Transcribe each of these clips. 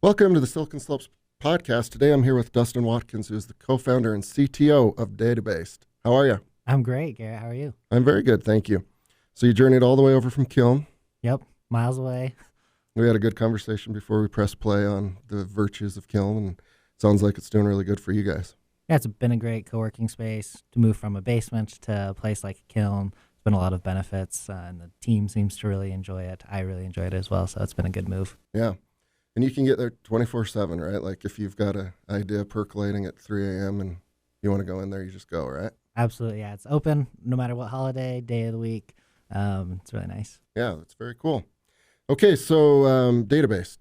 Welcome to the Silicon Slopes podcast. Today I'm here with Dustin Watkins, who is the co-founder and CTO of DataBased. How are you? I'm great, Garrett. How are you? I'm very good, thank you. So you journeyed all the way over from Kiln. Yep, miles away. We had a good conversation before we pressed play on the virtues of Kiln, and it sounds like it's doing really good for you guys. Yeah, it's been a great co-working space to move from a basement to a place like a Kiln. It's been a lot of benefits, and the team seems to really enjoy it. I really enjoyed it as well, so it's been a good move. Yeah. And you can get there 24/7, right? Like if you've got an idea percolating at 3 a.m. and you want to go in there, you just go, right? Absolutely, yeah. It's open no matter what holiday, day of the week. It's really nice. Yeah, that's very cool. Okay, so DataBased.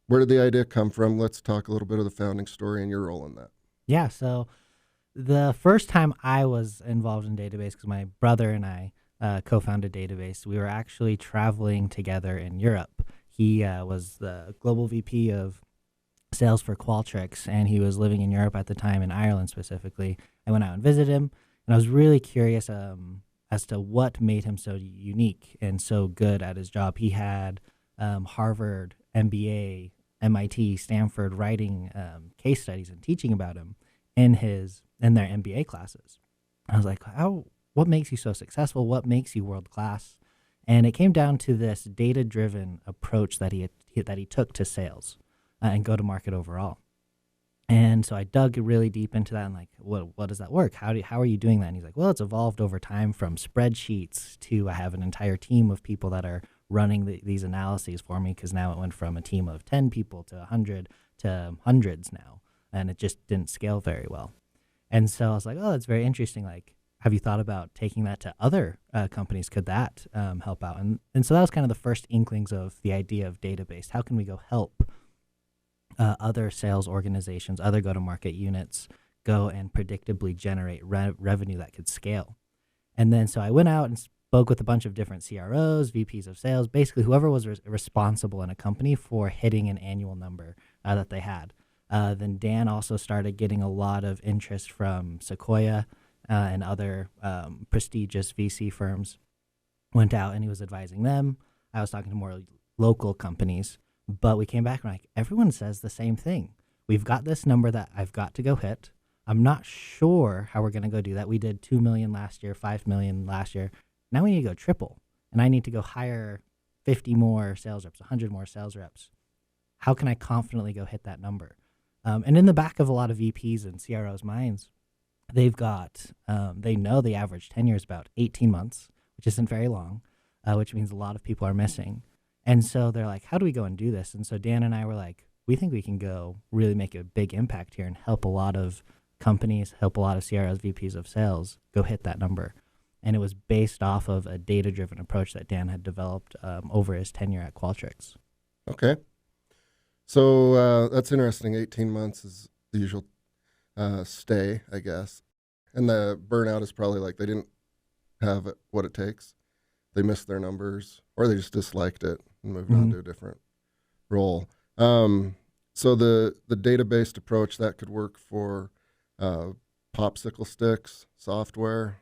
Where did the idea come from? Let's talk a little bit of the founding story and your role in that. Yeah, so the first time I was involved in DataBased, because my brother and I co-founded DataBased, we were actually traveling together in Europe. He was the global VP of sales for Qualtrics, and he was living in Europe at the time, in Ireland specifically. I went out and visited him, and I was really curious as to what made him so unique and so good at his job. He had Harvard, MBA, MIT, Stanford writing case studies and teaching about him in their MBA classes. I was like, what makes you so successful? What makes you world class? And it came down to this data-driven approach that he took to sales and go-to-market overall. And so I dug really deep into that and like, what does that work? How are you doing that? And he's like, well, it's evolved over time from spreadsheets to I have an entire team of people that are running these analyses for me, because now it went from a team of 10 people to 100 to hundreds now, and it just didn't scale very well. And so I was like, oh, that's very interesting. Like, have you thought about taking that to other companies? Could that help out? And so that was kind of the first inklings of the idea of DataBased. How can we go help other sales organizations, other go-to-market units go and predictably generate revenue that could scale? And then so I went out and spoke with a bunch of different CROs, VPs of sales, basically whoever was responsible in a company for hitting an annual number that they had. Then Dan also started getting a lot of interest from Sequoia and other prestigious VC firms. Went out and he was advising them. I was talking to more local companies, but we came back and like, everyone says the same thing. We've got this number that I've got to go hit. I'm not sure how we're going to go do that. We did 2 million last year, 5 million last year. Now we need to go triple, and I need to go hire 50 more sales reps, 100 more sales reps. How can I confidently go hit that number? And in the back of a lot of VPs and CROs' minds, they've got, they know the average tenure is about 18 months, which isn't very long, which means a lot of people are missing. And so they're like, how do we go and do this? And so Dan and I were like, we think we can go really make a big impact here and help a lot of companies, help a lot of CROs, VPs of sales go hit that number. And it was based off of a data-driven approach that Dan had developed over his tenure at Qualtrics. Okay. So that's interesting. 18 months is the usual stay, I guess. And the burnout is probably like they didn't have what it takes. They missed their numbers, or they just disliked it and moved on to a different role. So the data-based approach, that could work for popsicle sticks, software,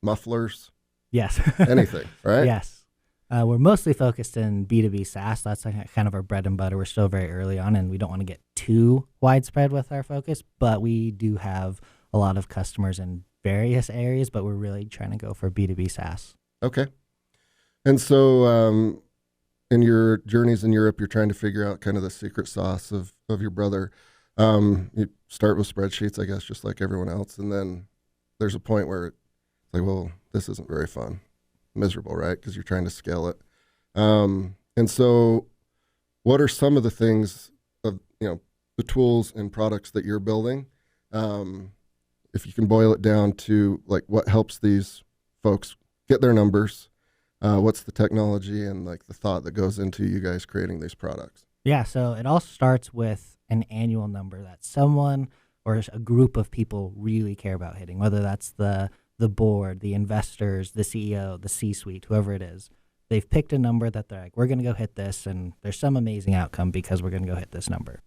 mufflers. Yes. Anything, right? Yes. We're mostly focused in B2B SaaS. That's like kind of our bread and butter. We're still very early on, and we don't want to get too widespread with our focus, but we do have a lot of customers in various areas, but we're really trying to go for B2B SaaS. Okay. And so in your journeys in Europe, you're trying to figure out kind of the secret sauce of your brother. You start with spreadsheets, I guess, just like everyone else, and then there's a point where it's like, well, this isn't very fun. Miserable, right? Because you're trying to scale it. And so what are some of the things of, the tools and products that you're building? If you can boil it down to like what helps these folks get their numbers, what's the technology and like the thought that goes into you guys creating these products? Yeah, so it all starts with an annual number that someone or a group of people really care about hitting, whether that's the board, the investors, the CEO, the C-suite, whoever it is. They've picked a number that they're like, we're going to go hit this, and there's some amazing outcome because we're going to go hit this number.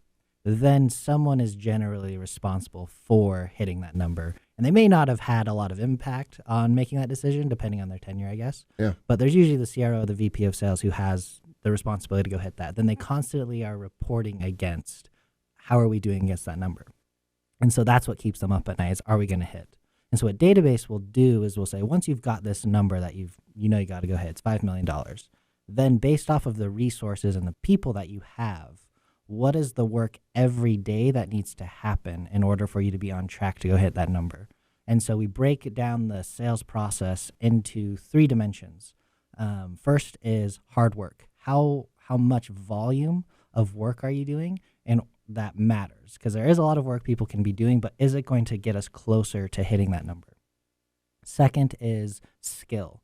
Then someone is generally responsible for hitting that number. And they may not have had a lot of impact on making that decision, depending on their tenure, I guess. Yeah. But there's usually the CRO or the VP of sales who has the responsibility to go hit that. Then they constantly are reporting against how are we doing against that number. And so that's what keeps them up at night is, are we going to hit? And so what Database will do is we'll say, once you've got this number that you got to go hit, it's $5 million. Then based off of the resources and the people that you have, what is the work every day that needs to happen in order for you to be on track to go hit that number? And so we break down the sales process into 3 dimensions. First is hard work. How much volume of work are you doing? And that matters because there is a lot of work people can be doing, but is it going to get us closer to hitting that number? Second is skill.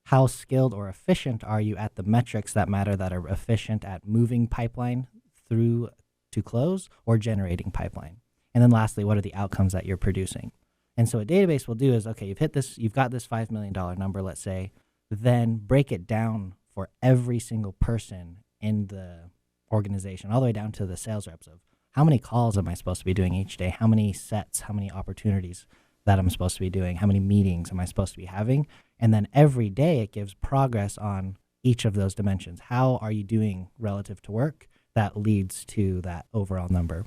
How skilled or efficient are you at the metrics that matter, that are efficient at moving pipeline through to close or generating pipeline? And then lastly, what are the outcomes that you're producing? And so what Database will do is, okay, you've got this $5 million number, let's say, then break it down for every single person in the organization, all the way down to the sales reps of how many calls am I supposed to be doing each day? How many sets, how many opportunities that I'm supposed to be doing? How many meetings am I supposed to be having? And then every day it gives progress on each of those dimensions. How are you doing relative to work? That leads to that overall number.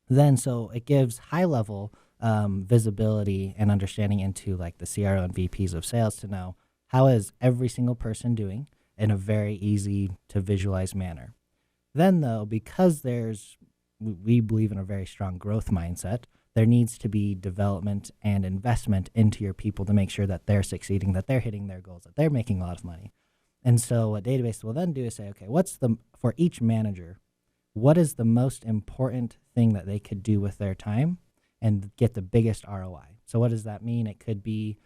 Then, so it gives high level visibility and understanding into like the CRO and VPs of sales to know how is every single person doing in a very easy to visualize manner. Then though, because we believe in a very strong growth mindset, there needs to be development and investment into your people to make sure that they're succeeding, that they're hitting their goals, that they're making a lot of money. And so what Database will then do is say, okay, for each manager, what is the most important thing that they could do with their time and get the biggest ROI? So what does that mean? It could be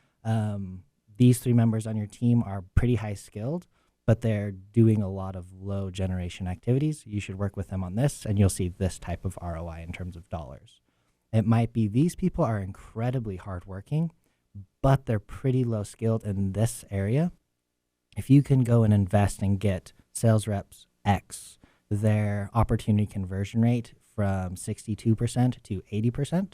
these 3 members on your team are pretty high skilled, but they're doing a lot of low generation activities. You should work with them on this, and you'll see this type of ROI in terms of dollars. It might be these people are incredibly hardworking, but they're pretty low skilled in this area. If you can go and invest and get sales reps X, their opportunity conversion rate from 62% to 80%,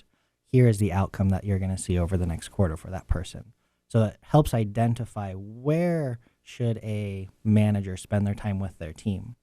here is the outcome that you're going to see over the next quarter for that person. So it helps identify where should a manager spend their time with their team.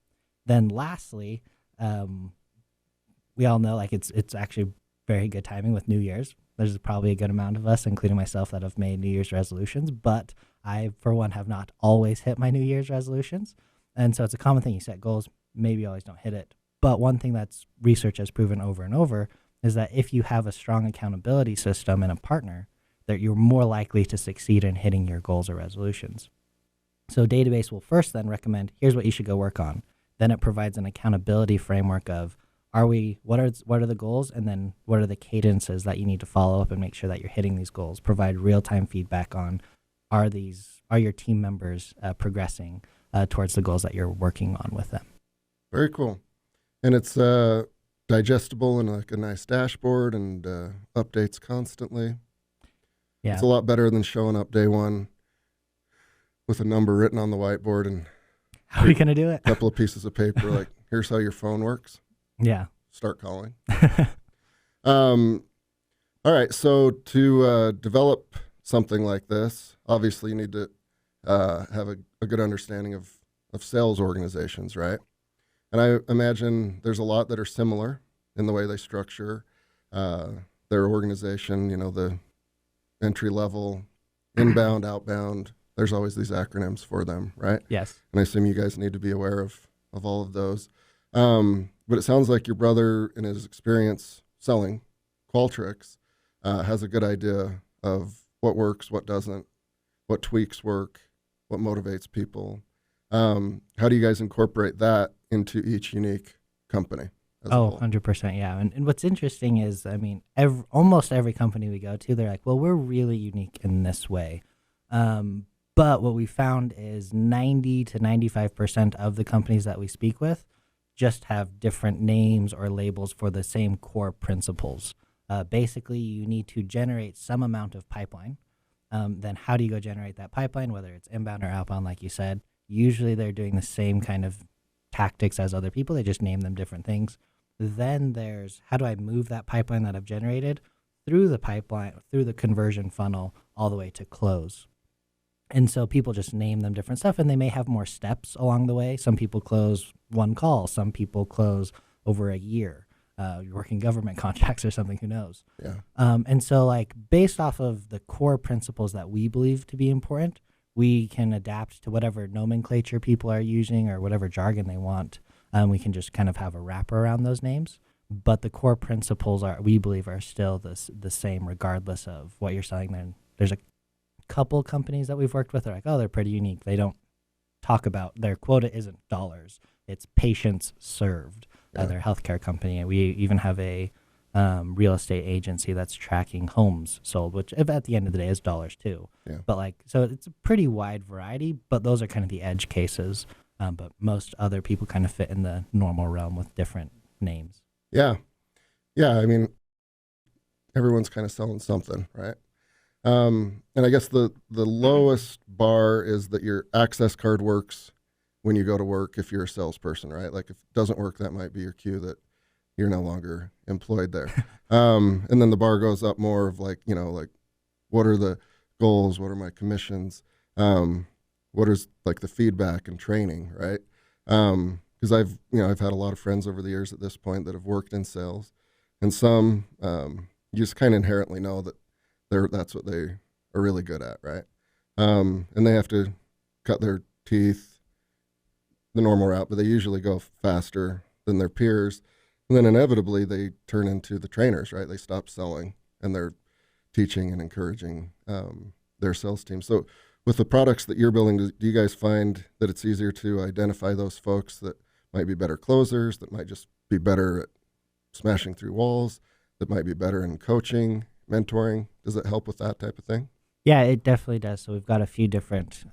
Then lastly, we all know like it's actually very good timing with New Year's. There's probably a good amount of us, including myself, that have made New Year's resolutions, but I, for one, have not always hit my New Year's resolutions. And so it's a common thing. You set goals, maybe you always don't hit it. But one thing that's research has proven over and over is that if you have a strong accountability system and a partner, that you're more likely to succeed in hitting your goals or resolutions. So Database will first then recommend, here's what you should go work on. Then it provides an accountability framework of, what are the goals, and then what are the cadences that you need to follow up and make sure that you're hitting these goals. Provide real-time feedback on, are your team members progressing towards the goals that you're working on with them. Very cool. And it's digestible in like a nice dashboard and updates constantly. Yeah. It's a lot better than showing up day one with a number written on the whiteboard and how are we going to do it? A couple of pieces of paper like, here's how your phone works. Yeah. Start calling. All right. So to develop something like this, obviously you need to have a good understanding of sales organizations, right? And I imagine there's a lot that are similar in the way they structure their organization, the entry level, inbound, outbound. There's always these acronyms for them, right? Yes. And I assume you guys need to be aware of all of those. But it sounds like your brother, in his experience selling Qualtrics, has a good idea of what works, what doesn't, what tweaks work, what motivates people. How do you guys incorporate that into each unique company? Oh, 100%. Yeah. And what's interesting is, I mean, almost every company we go to, they're like, well, we're really unique in this way. But what we found is 90 to 95% of the companies that we speak with just have different names or labels for the same core principles. Basically, you need to generate some amount of pipeline. Then how do you go generate that pipeline, whether it's inbound or outbound, like you said? Usually they're doing the same kind of tactics as other people. They just name them different things. Then there's, how do I move that pipeline that I've generated through the pipeline, through the conversion funnel, all the way to close? And so people just name them different stuff, and they may have more steps along the way. Some people close one call. Some people close over a year. You're working government contracts or something, who knows? Yeah. And so, like, based off of the core principles that we believe to be important, we can adapt to whatever nomenclature people are using or whatever jargon they want. We can just kind of have a wrapper around those names. But the core principles we believe, are still the same, regardless of what you're selling. There's a couple companies that we've worked with that are like, oh, they're pretty unique. They don't talk about, their quota isn't dollars, it's patients served. Their healthcare company. And we even have a real estate agency that's tracking homes sold, which at the end of the day is dollars too. Yeah. But like, so it's a pretty wide variety, but those are kind of the edge cases. But most other people kind of fit in the normal realm with different names. Yeah. Yeah. I mean, everyone's kind of selling something, right? And I guess the lowest bar is that your access card works when you go to work if you're a salesperson, right? Like if it doesn't work, that might be your cue that you're no longer employed there. And then the bar goes up more of like, like what are the goals? What are my commissions? What is like the feedback and training, right? Because I've had a lot of friends over the years at this point that have worked in sales, and some you just kind of inherently know that that's what they are really good at, right? And they have to cut their teeth the normal route, but they usually go faster than their peers. And then inevitably they turn into the trainers, right? They stop selling and they're teaching and encouraging their sales team. So with the products that you're building, do you guys find that it's easier to identify those folks that might be better closers, that might just be better at smashing through walls, that might be better in coaching, mentoring? Does it help with that type of thing? Yeah, it definitely does. So we've got a few different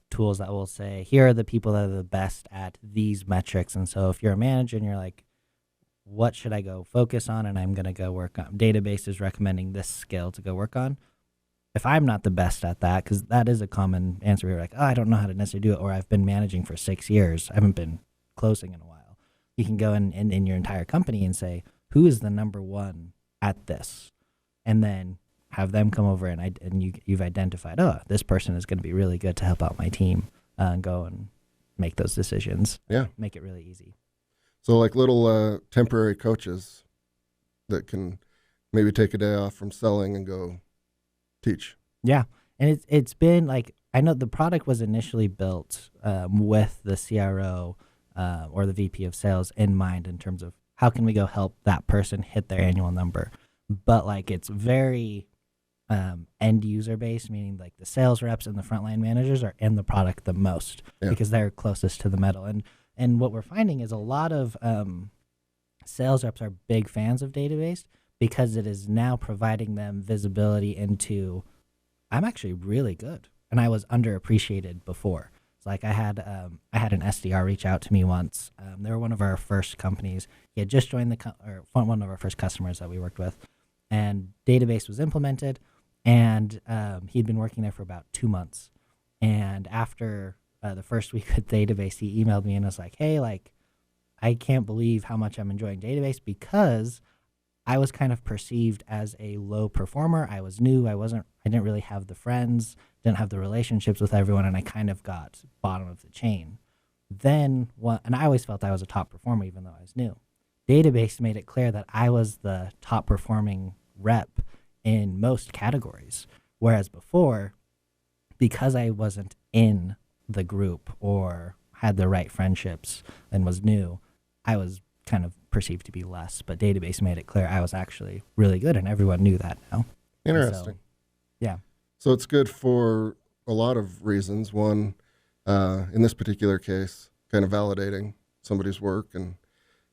tools that will say, here are the people that are the best at these metrics. And so if you're a manager and you're like, what should I go focus on? And I'm going to go work on. DataBased is recommending this skill to go work on. If I'm not the best at that, because that is a common answer, you're like, oh, I don't know how to necessarily do it, or I've been managing for 6 years, I haven't been closing in a while. You can go in your entire company and say, who is the number one at this? And then have them come over and you've identified, oh, this person is going to be really good to help out my team, and go and make those decisions. Yeah. Make it really easy. So like little temporary coaches that can maybe take a day off from selling and go teach. Yeah. And it's been like, I know the product was initially built with the CRO or the VP of sales in mind, in terms of how can we go help that person hit their annual number. But like, it's very end user based, meaning like the sales reps and the frontline managers are in the product the most, because they're closest to the metal. And what we're finding is a lot of sales reps are big fans of DataBased, because it is now providing them visibility into, I'm actually really good, and I was underappreciated before. It's like I had an SDR reach out to me once. They were one of our first companies. He had just joined one of our first customers that we worked with, and DataBased was implemented, and he'd been working there for about 2 months. And after the first week with DataBased, he emailed me and was like, hey, like, I can't believe how much I'm enjoying DataBased, because I was kind of perceived as a low performer. I was new. I didn't really have the friends, didn't have the relationships with everyone, and I kind of got bottom of the chain. And I always felt I was a top performer, even though I was new. DataBased made it clear that I was the top performing rep in most categories. Whereas before, because I wasn't in the group or had the right friendships and was new, I was kind of perceived to be less. But DataBased made it clear I was actually really good, and everyone knew that now. Interesting. Yeah. So it's good for a lot of reasons. One, in this particular case, kind of validating somebody's work and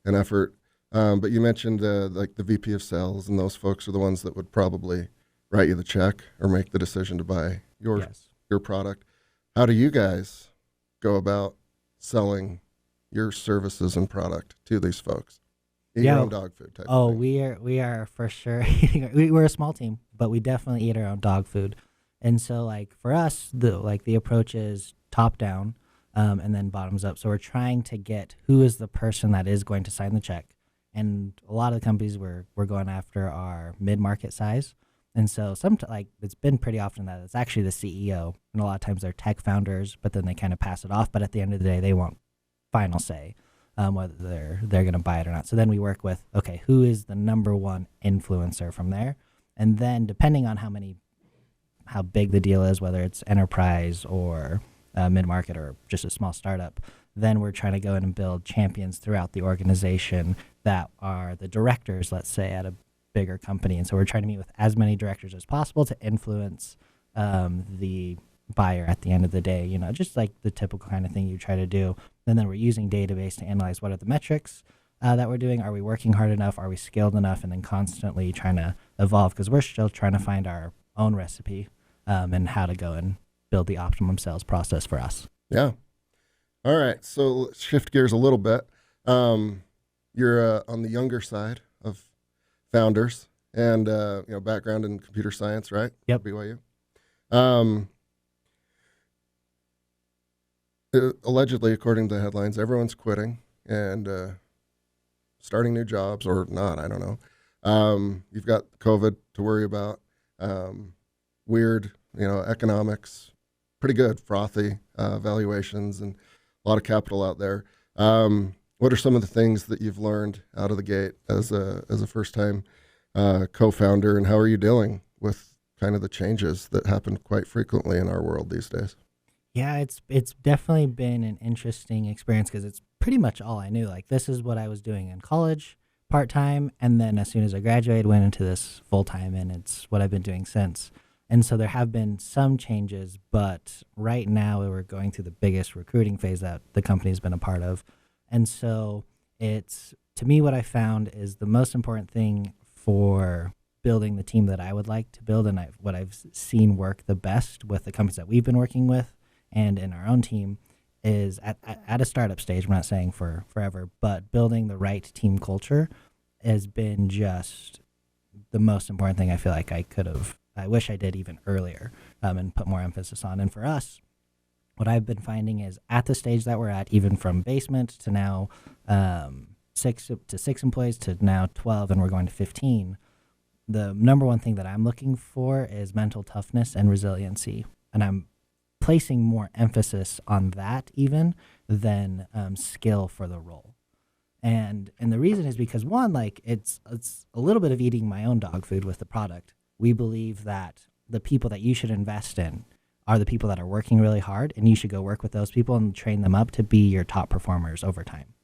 effort. But you mentioned like the VP of sales, and those folks are the ones that would probably write you the check or make the decision to buy your product. How do you guys go about selling your services and product to these folks? Eat your own dog food type of thing. we are for sure. We're a small team, but we definitely eat our own dog food. And so like for us, the approach is top down, and then bottoms up. So we're trying to get who is the person that is going to sign the check. And a lot of the companies we're going after are mid-market size. And so it's been pretty often that it's actually the CEO, and a lot of times they're tech founders, but then they kind of pass it off. But at the end of the day, they want final say whether they're going to buy it or not. So then we work with, okay, who is the number one influencer from there, and then depending on how big the deal is, whether it's enterprise or mid-market or just a small startup, then we're trying to go in and build champions throughout the organization that are the directors, let's say, at a bigger company. And so we're trying to meet with as many directors as possible to influence the buyer at the end of the day, just like the typical kind of thing you try to do. And then we're using database to analyze what are the metrics that we're doing. Are we working hard enough? Are we skilled enough? And then constantly trying to evolve, because we're still trying to find our own recipe and how to go and build the optimum sales process for us. Yeah. All right. So let's shift gears a little bit. You're on the younger side of founders and, background in computer science, right? Yep. BYU. Allegedly, according to the headlines, everyone's quitting and starting new jobs or not. I don't know. You've got COVID to worry about. Weird, economics, pretty good, frothy valuations, and a lot of capital out there. What are some of the things that you've learned out of the gate as a first-time co-founder, and how are you dealing with kind of the changes that happen quite frequently in our world these days? Yeah, it's definitely been an interesting experience because it's pretty much all I knew. Like, this is what I was doing in college, part-time, and then as soon as I graduated, went into this full-time, and it's what I've been doing since. And so there have been some changes, but right now we're going through the biggest recruiting phase that the company's been a part of. And so to me, what I found is the most important thing for building the team that I would like to build, and what I've seen work the best with the companies that we've been working with and in our own team, is at a startup stage. I'm not saying for forever, but building the right team culture has been just the most important thing I feel like I wish I did even earlier and put more emphasis on. And for us, what I've been finding is at the stage that we're at, even from basement to now 6 employees to now 12, and we're going to 15, the number one thing that I'm looking for is mental toughness and resiliency. And I'm placing more emphasis on that even than skill for the role. And the reason is because, one, like it's a little bit of eating my own dog food with the product. We believe that the people that you should invest in are the people that are working really hard, and you should go work with those people and train them up to be your top performers over time.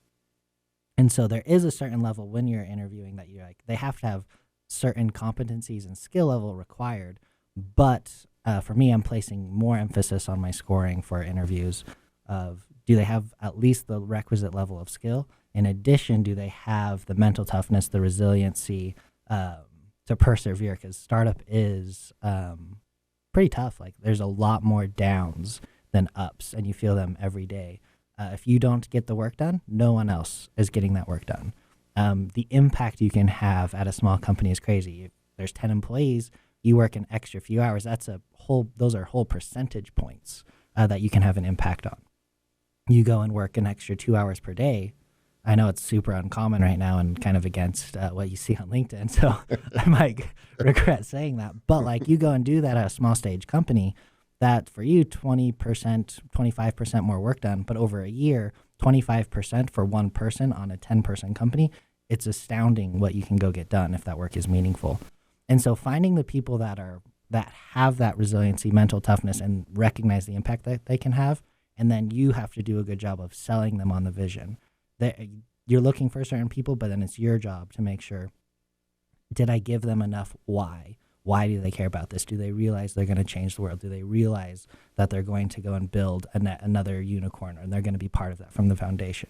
And so there is a certain level when you're interviewing that you're like, they have to have certain competencies and skill level required. But for me, I'm placing more emphasis on my scoring for interviews of, do they have at least the requisite level of skill? In addition, do they have the mental toughness, the resiliency to persevere? Because startup is pretty tough. Like, there's a lot more downs than ups, and you feel them every day. If you don't get the work done, no one else is getting that work done. The impact you can have at a small company is crazy. If there's 10 employees, you work an extra few hours. Those are whole percentage points that you can have an impact on. You go and work an extra 2 hours per day. I know it's super uncommon right now and kind of against what you see on LinkedIn, so I might regret saying that. But like, you go and do that at a small stage company, that for you, 20%, 25% more work done, but over a year, 25% for one person on a 10-person company, it's astounding what you can go get done if that work is meaningful. And so finding the people that have that resiliency, mental toughness, and recognize the impact that they can have, and then you have to do a good job of selling them on the vision. You're looking for certain people, but then it's your job to make sure, did I give them enough why? Why do they care about this? Do they realize they're going to change the world? Do they realize that they're going to go and build another unicorn, and they're going to be part of that from the foundation?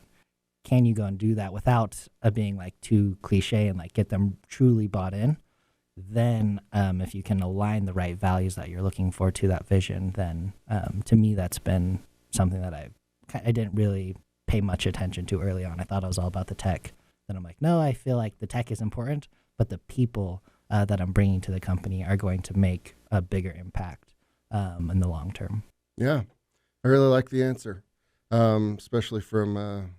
Can you go and do that without being like too cliche and like get them truly bought in? Then if you can align the right values that you're looking for to that vision, then to me, that's been something that I didn't really pay much attention to early on. I thought it was all about the tech. Then I'm like, no, I feel like the tech is important, but the people that I'm bringing to the company are going to make a bigger impact in the long term. Yeah, I really like the answer, especially from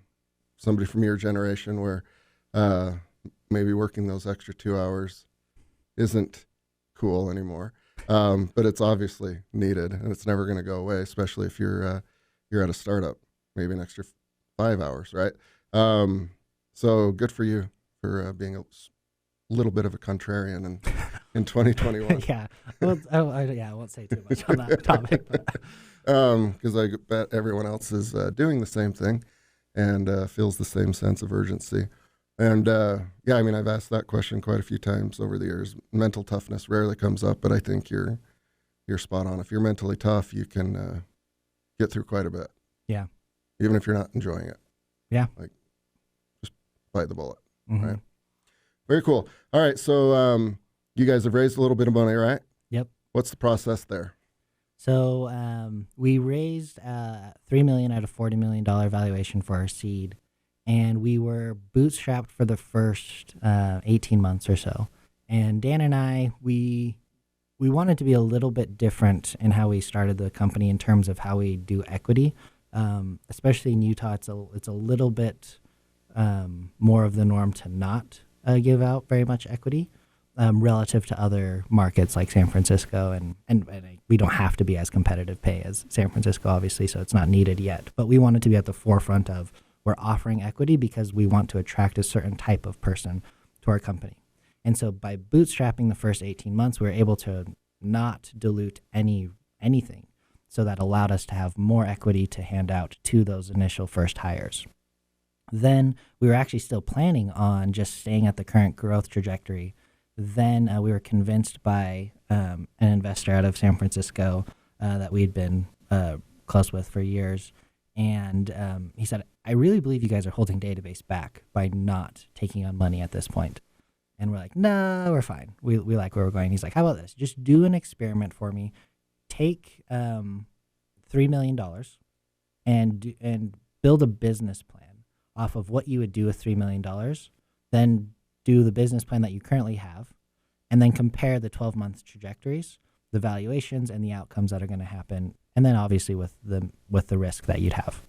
somebody from your generation where maybe working those extra 2 hours isn't cool anymore. But it's obviously needed, and it's never going to go away, especially if you're at a startup, maybe an extra 5 hours, right? So good for you for being a little bit of a contrarian in 2021. Yeah. Well, I won't say too much on that topic. Because I bet everyone else is doing the same thing and feels the same sense of urgency. And yeah, I mean, I've asked that question quite a few times over the years. Mental toughness rarely comes up, but I think you're spot on. If you're mentally tough, you can get through quite a bit. Yeah. Even if you're not enjoying it. Yeah. Like, just bite the bullet. Mm-hmm. Right. Very cool. All right. So you guys have raised a little bit of money, right? Yep. What's the process there? So we raised $3 million out of $40 million valuation for our seed, and we were bootstrapped for the first 18 months or so. And Dan and I, we wanted to be a little bit different in how we started the company in terms of how we do equity. Especially in Utah, it's a little bit more of the norm to not give out very much equity. Relative to other markets like San Francisco, and we don't have to be as competitive pay as San Francisco, obviously, so it's not needed yet. But we wanted to be at the forefront of we're offering equity because we want to attract a certain type of person to our company. And so by bootstrapping the first 18 months, we were able to not dilute anything. So that allowed us to have more equity to hand out to those initial first hires. Then we were actually still planning on just staying at the current growth trajectory. Then we were convinced by an investor out of San Francisco that we'd been close with for years. And he said, I really believe you guys are holding DataBased back by not taking on money at this point. And we're like, no, we're fine. We like where we're going. He's like, how about this? Just do an experiment for me. Take $3 million and build a business plan off of what you would do with $3 million. Then do the business plan that you currently have, and then compare the 12-month trajectories, the valuations, and the outcomes that are going to happen, and then obviously with the risk that you'd have.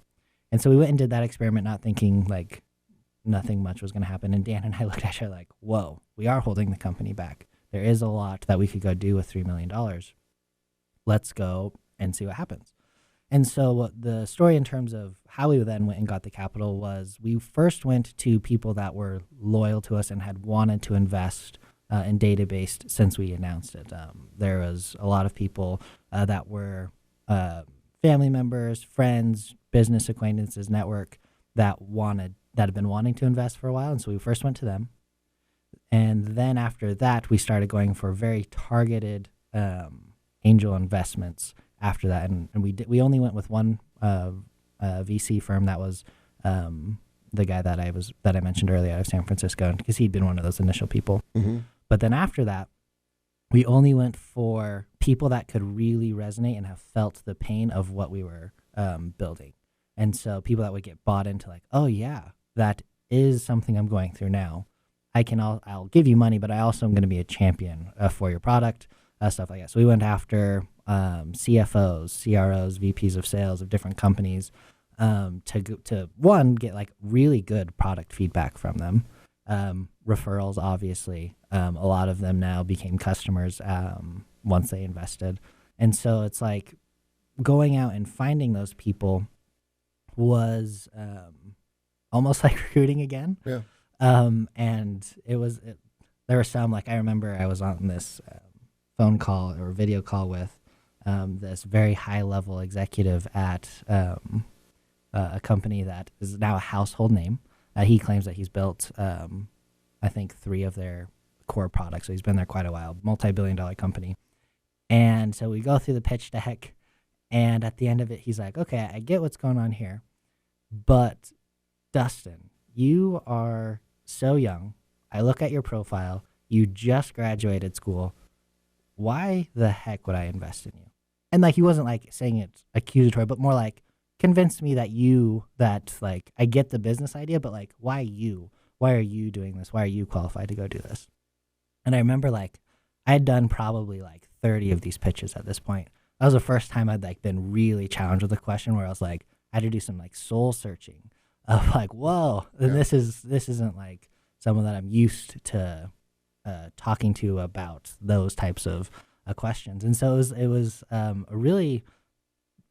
And so we went and did that experiment, not thinking like nothing much was going to happen. And Dan and I looked at each other like, whoa, we are holding the company back. There is a lot that we could go do with $3 million. Let's go and see what happens. And so the story in terms of how we then went and got the capital was we first went to people that were loyal to us and had wanted to invest in DataBased since we announced it. There was a lot of people that were family members, friends, business acquaintances, network that had been wanting to invest for a while. And so we first went to them. And then after that, we started going for very targeted angel investments after that, and we only went with one VC firm that was the guy that I mentioned earlier out of San Francisco, because he'd been one of those initial people. Mm-hmm. But then after that, we only went for people that could really resonate and have felt the pain of what we were building, and so people that would get bought into like, oh yeah, that is something I'm going through now. I'll give you money, but I also am going to be a champion for your product, stuff like that. So we went after CFOs, CROs, VPs of sales of different companies to one, get like really good product feedback from them. Referrals, obviously. A lot of them now became customers once they invested. And so it's like going out and finding those people was almost like recruiting again. Yeah. And there were some, like I remember I was on this phone call or video call with this very high-level executive at a company that is now a household name. He claims that he's built, I think, 3 of their core products. So he's been there quite a while, multi-billion-dollar company. And so we go through the pitch deck, and at the end of it, he's like, okay, I get what's going on here, but Dustin, you are so young. I look at your profile. You just graduated school. Why the heck would I invest in you? And like, he wasn't like saying it accusatory, but more like convinced me that like, I get the business idea, but like, why you? Why are you doing this? Why are you qualified to go do this? And I remember like, I had done probably like 30 of these pitches at this point. That was the first time I'd like been really challenged with a question where I was like, I had to do some like soul searching of like, whoa, yeah. This isn't like someone that I'm used to talking to about those types of questions. And so it was a really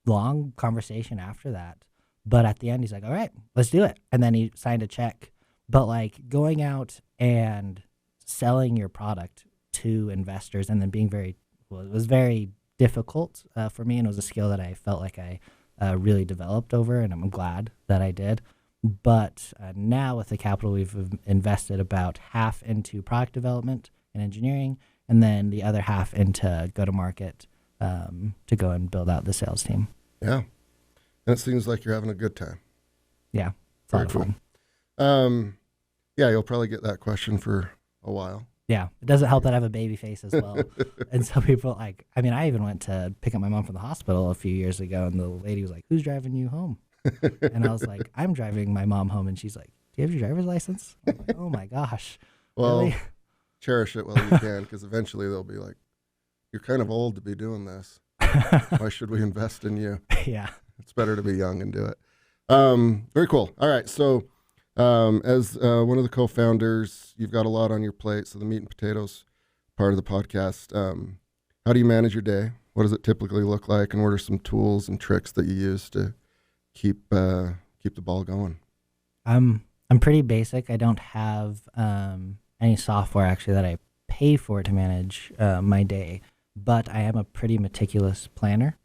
long conversation after that. But at the end, he's like, all right, let's do it. And then he signed a check. But like going out and selling your product to investors and then being it was very difficult for me. And it was a skill that I felt like I really developed over. And I'm glad that I did. But now with the capital, we've invested about half into product development and engineering, and then the other half into go-to-market to go and build out the sales team. Yeah. And it seems like you're having a good time. Yeah. It's a lot of fun. Yeah, you'll probably get that question for a while. Yeah. It doesn't help that I have a baby face as well. And so people I even went to pick up my mom from the hospital a few years ago, and the lady was like, who's driving you home? And I was like, I'm driving my mom home. And she's like, do you have your driver's license? I'm like, oh my gosh. Well, really? Cherish it while you can, because eventually they'll be like, you're kind of old to be doing this. Why should we invest in you? Yeah. It's better to be young and do it. Very cool. All right. So as one of the co-founders, you've got a lot on your plate. So the meat and potatoes part of the podcast. How do you manage your day? What does it typically look like? And what are some tools and tricks that you use to keep the ball going? I'm pretty basic. I don't have any software actually that I pay for to manage my day, but I am a pretty meticulous planner.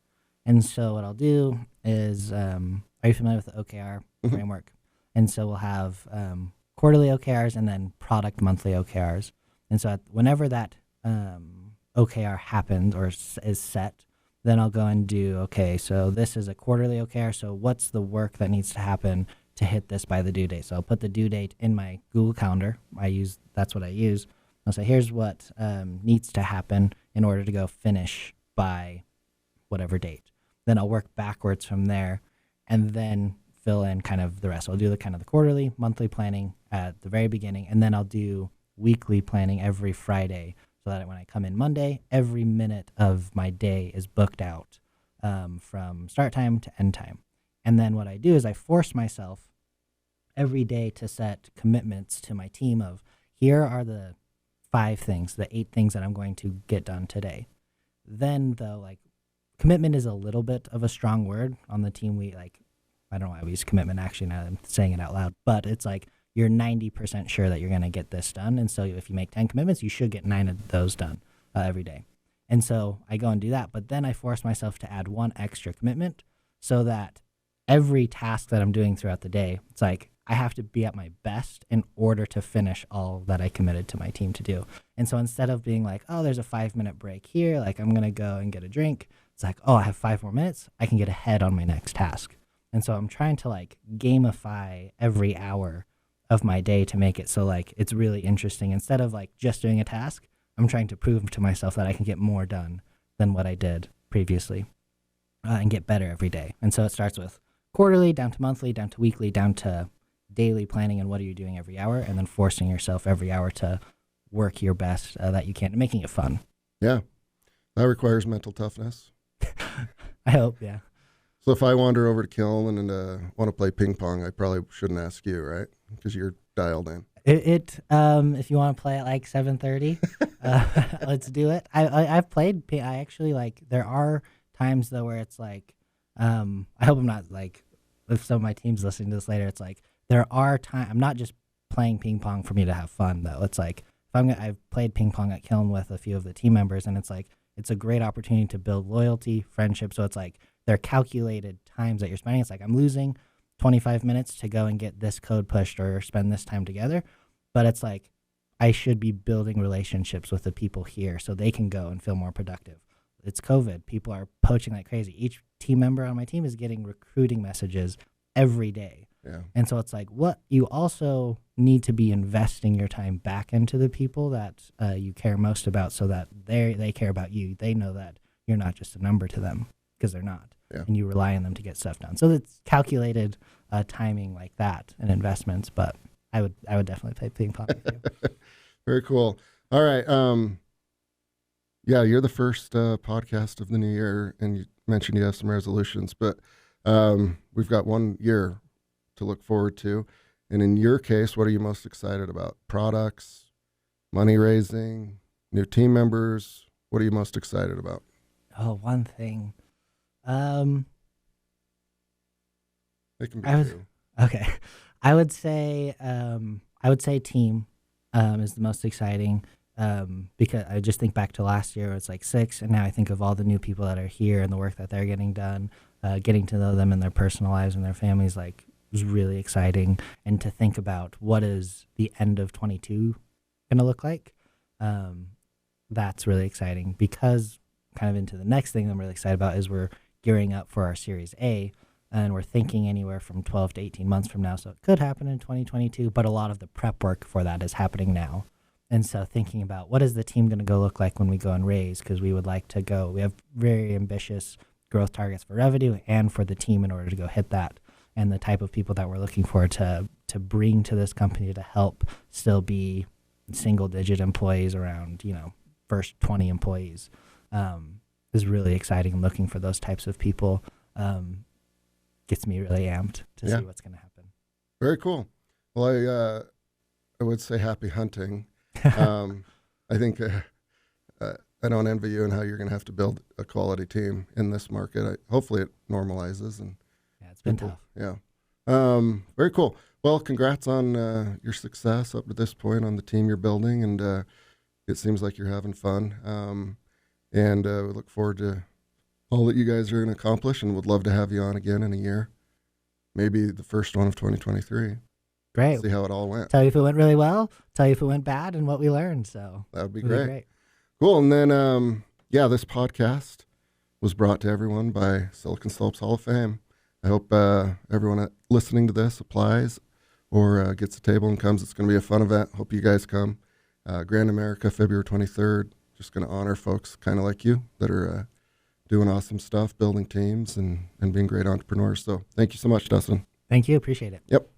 And so what I'll do is, are you familiar with the OKR framework? And so we'll have quarterly OKRs and then product monthly OKRs. And so whenever that OKR happens or is set, then I'll go and do, okay, so this is a quarterly OKR. So what's the work that needs to happen to hit this by the due date? So I'll put the due date in my Google Calendar. That's what I use. I'll say, here's what needs to happen in order to go finish by whatever date. Then I'll work backwards from there and then fill in kind of the rest. I'll do the quarterly, monthly planning at the very beginning, and then I'll do weekly planning every Friday, so that when I come in Monday, every minute of my day is booked out from start time to end time. And then what I do is I force myself every day to set commitments to my team of, here are the 5 things, the 8 things that I'm going to get done today. Then though, commitment is a little bit of a strong word on the team. I don't know why we use commitment actually now that I'm saying it out loud, but it's you're 90% sure that you're going to get this done. And so if you make 10 commitments, you should get 9 of those done every day. And so I go and do that, but then I force myself to add 1 extra commitment so that every task that I'm doing throughout the day, it's I have to be at my best in order to finish all that I committed to my team to do. And so instead of being oh, there's a 5-minute break here, I'm going to go and get a drink, it's oh, I have 5 more minutes, I can get ahead on my next task. And so I'm trying to gamify every hour of my day to make it so it's really interesting. Instead of just doing a task, I'm trying to prove to myself that I can get more done than what I did previously and get better every day. And so it starts with quarterly, down to monthly, down to weekly, down to daily planning and what are you doing every hour, and then forcing yourself every hour to work your best that you can, making it fun. Yeah. That requires mental toughness. I hope, yeah. So if I wander over to Kiln and want to play ping pong, I probably shouldn't ask you, right? Because you're dialed in. If you want to play at 7:30, let's do it. I've played. I actually there are times though where it's I hope I'm not if some of my team's listening to this later, it's there are times I'm not just playing ping pong for me to have fun though. It's if I've played ping pong at Kiln with a few of the team members, and it's it's a great opportunity to build loyalty, friendship. So it's they're calculated times that you're spending. It's I'm losing 25 minutes to go and get this code pushed or spend this time together. But it's I should be building relationships with the people here so they can go and feel more productive. It's COVID. People are poaching like crazy. Each team member on my team is getting recruiting messages every day. Yeah. And so it's what you also need to be investing your time back into the people that you care most about, so that they care about you. They know that you're not just a number to them, because they're not. Yeah. And you rely on them to get stuff done. So it's calculated timing like that and investments, but I would definitely play ping pong with you. Very cool. All right. Yeah, you're the first podcast of the new year, and you mentioned you have some resolutions, but we've got 1 year to look forward to. And in your case, what are you most excited about? Products, money raising, new team members? What are you most excited about? Oh, one thing. It can be I was two. okay. I would say team is the most exciting because I just think back to last year. It's like 6, and now I think of all the new people that are here and the work that they're getting done. Getting to know them in their personal lives and their families like was really exciting. And to think about what is the end of 22 going to look like, that's really exciting because kind of into the next thing I'm really excited about is we're gearing up for our Series A. And we're thinking anywhere from 12 to 18 months from now. So it could happen in 2022, but a lot of the prep work for that is happening now. And so thinking about what is the team going to go look like when we go and raise, because we would like to go. We have very ambitious growth targets for revenue and for the team in order to go hit that. And the type of people that we're looking for to bring to this company to help still be single digit employees around, first 20 employees is really exciting. And looking for those types of people. Gets me really amped to see what's going to happen. Very cool. Well, I would say happy hunting. I think I don't envy you and how you're going to have to build a quality team in this market. Hopefully it normalizes. And yeah, it's been tough. Yeah. Very cool. Well, congrats on your success up to this point on the team you're building. And it seems like you're having fun. And we look forward to all that you guys are going to accomplish, and would love to have you on again in a year. Maybe the first one of 2023. Great. See how it all went. Tell you if it went really well, tell you if it went bad, and what we learned. So that would be it'll great. Cool. And then, this podcast was brought to everyone by Silicon Slopes Hall of Fame. I hope everyone listening to this applies or gets a table and comes. It's going to be a fun event. Hope you guys come. Grand America, February 23rd. Just going to honor folks kind of like you that are doing awesome stuff, building teams, and being great entrepreneurs. So thank you so much, Dustin. Thank you. Appreciate it. Yep.